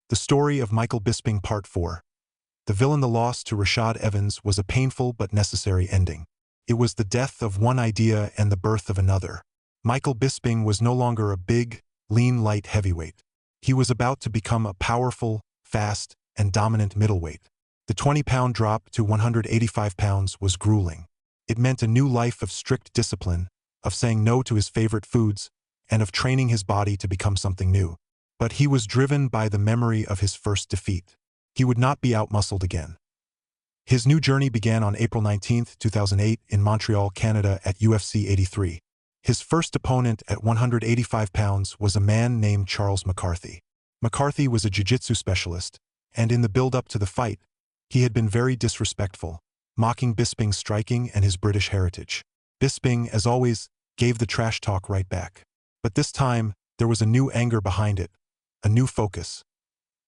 The Story of Michael Bisping Part 4. The Villain. The loss to Rashad Evans was a painful but necessary ending. It was the death of one idea and the birth of another. Michael Bisping was no longer a big, lean light heavyweight. He was about to become a powerful, fast, and dominant middleweight. The 20-pound drop to 185 pounds was grueling. It meant a new life of strict discipline, of saying no to his favorite foods, and of training his body to become something new. But he was driven by the memory of his first defeat. He would not be outmuscled again. His new journey began on April 19, 2008 in Montreal, Canada at UFC 83. His first opponent at 185 pounds was a man named Charles McCarthy. McCarthy was a jiu-jitsu specialist, and in the build-up to the fight, he had been very disrespectful, mocking Bisping's striking and his British heritage. Bisping, as always, gave the trash talk right back. But this time, there was a new anger behind it, a new focus.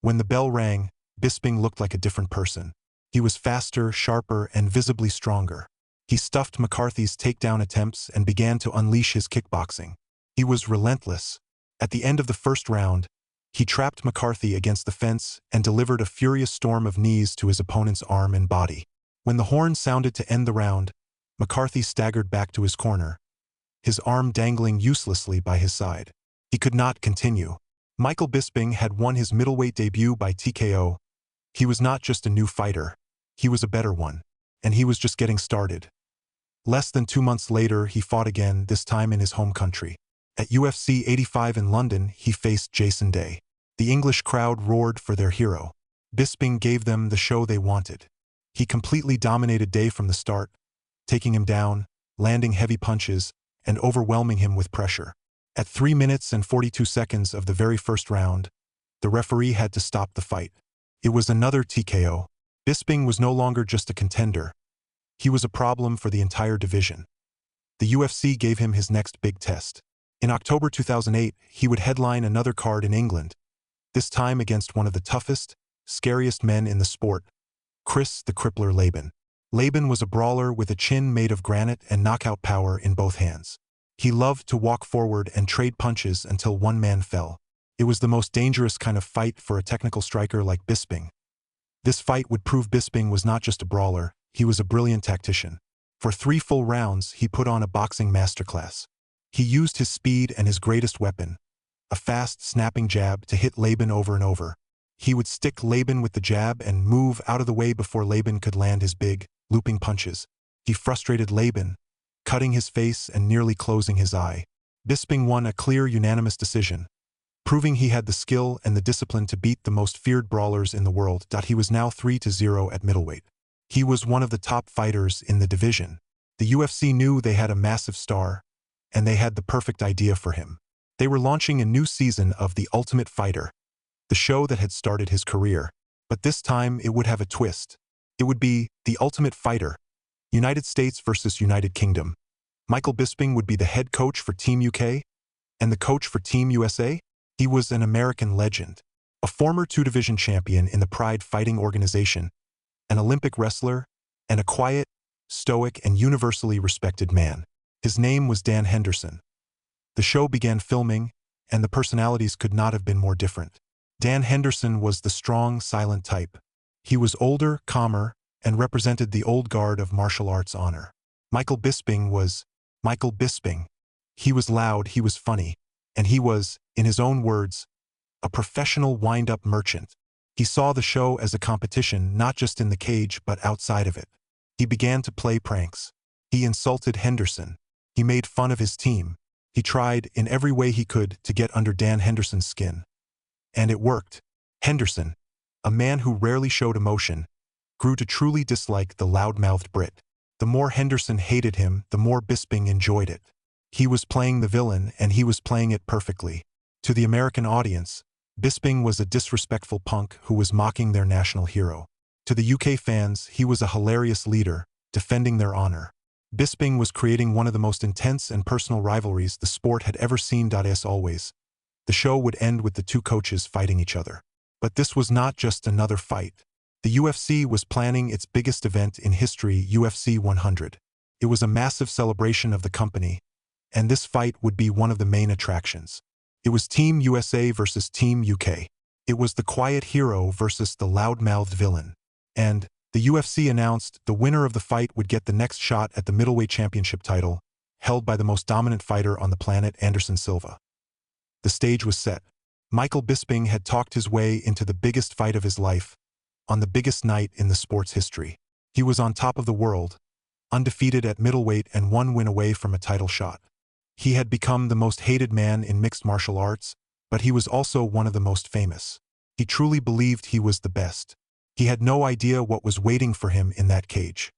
When the bell rang, Bisping looked like a different person. He was faster, sharper, and visibly stronger. He stuffed McCarthy's takedown attempts and began to unleash his kickboxing. He was relentless. At the end of the first round, he trapped McCarthy against the fence and delivered a furious storm of knees to his opponent's arm and body. When the horn sounded to end the round, McCarthy staggered back to his corner, his arm dangling uselessly by his side. He could not continue. Michael Bisping had won his middleweight debut by TKO. He was not just a new fighter, he was a better one, and he was just getting started. Less than 2 months later, he fought again, this time in his home country. At UFC 85 in London, he faced Jason Day. The English crowd roared for their hero. Bisping gave them the show they wanted. He completely dominated Day from the start, taking him down, landing heavy punches, and overwhelming him with pressure. At 3 minutes and 42 seconds of the very first round, the referee had to stop the fight. It was another TKO. Bisping was no longer just a contender. He was a problem for the entire division. The UFC gave him his next big test. In October 2008, he would headline another card in England, this time against one of the toughest, scariest men in the sport, Chris the Crippler Laban. Laban was a brawler with a chin made of granite and knockout power in both hands. He loved to walk forward and trade punches until one man fell. It was the most dangerous kind of fight for a technical striker like Bisping. This fight would prove Bisping was not just a brawler, he was a brilliant tactician. For 3 full rounds, he put on a boxing masterclass. He used his speed and his greatest weapon, a fast, snapping jab, to hit Laban over and over. He would stick Laban with the jab and move out of the way before Laban could land his big, looping punches. He frustrated Laban, cutting his face and nearly closing his eye. Bisping won a clear, unanimous decision, proving he had the skill and the discipline to beat the most feared brawlers in the world. He was now 3-0 at middleweight. He was one of the top fighters in the division. The UFC knew they had a massive star, and they had the perfect idea for him. They were launching a new season of The Ultimate Fighter, the show that had started his career. But this time, it would have a twist. It would be The Ultimate Fighter, United States versus United Kingdom. Michael Bisping would be the head coach for Team UK and the coach for Team USA. He was an American legend, a former 2-division champion in the Pride Fighting Organization, an Olympic wrestler, and a quiet, stoic, and universally respected man. His name was Dan Henderson. The show began filming, and the personalities could not have been more different. Dan Henderson was the strong, silent type. He was older, calmer, and represented the old guard of martial arts honor. Michael Bisping was Michael Bisping. He was loud, he was funny, and he was, in his own words, a professional wind-up merchant. He saw the show as a competition not just in the cage but outside of it. He began to play pranks. He insulted Henderson. He made fun of his team. He tried in every way he could to get under Dan Henderson's skin. And it worked. Henderson, a man who rarely showed emotion, grew to truly dislike the loud-mouthed Brit. The more Henderson hated him, the more Bisping enjoyed it. He was playing the villain, and he was playing it perfectly. To the American audience, Bisping was a disrespectful punk who was mocking their national hero. To the UK fans, he was a hilarious leader, defending their honor. Bisping was creating one of the most intense and personal rivalries the sport had ever seen. As always, the show would end with the 2 coaches fighting each other. But this was not just another fight. The UFC was planning its biggest event in history, UFC 100. It was a massive celebration of the company, and this fight would be one of the main attractions. It was Team USA versus Team UK. It was the quiet hero versus the loud-mouthed villain. And the UFC announced the winner of the fight would get the next shot at the middleweight championship title, held by the most dominant fighter on the planet, Anderson Silva. The stage was set. Michael Bisping had talked his way into the biggest fight of his life, on the biggest night in the sport's history. He was on top of the world, undefeated at middleweight and one win away from a title shot. He had become the most hated man in mixed martial arts, but he was also one of the most famous. He truly believed he was the best. He had no idea what was waiting for him in that cage.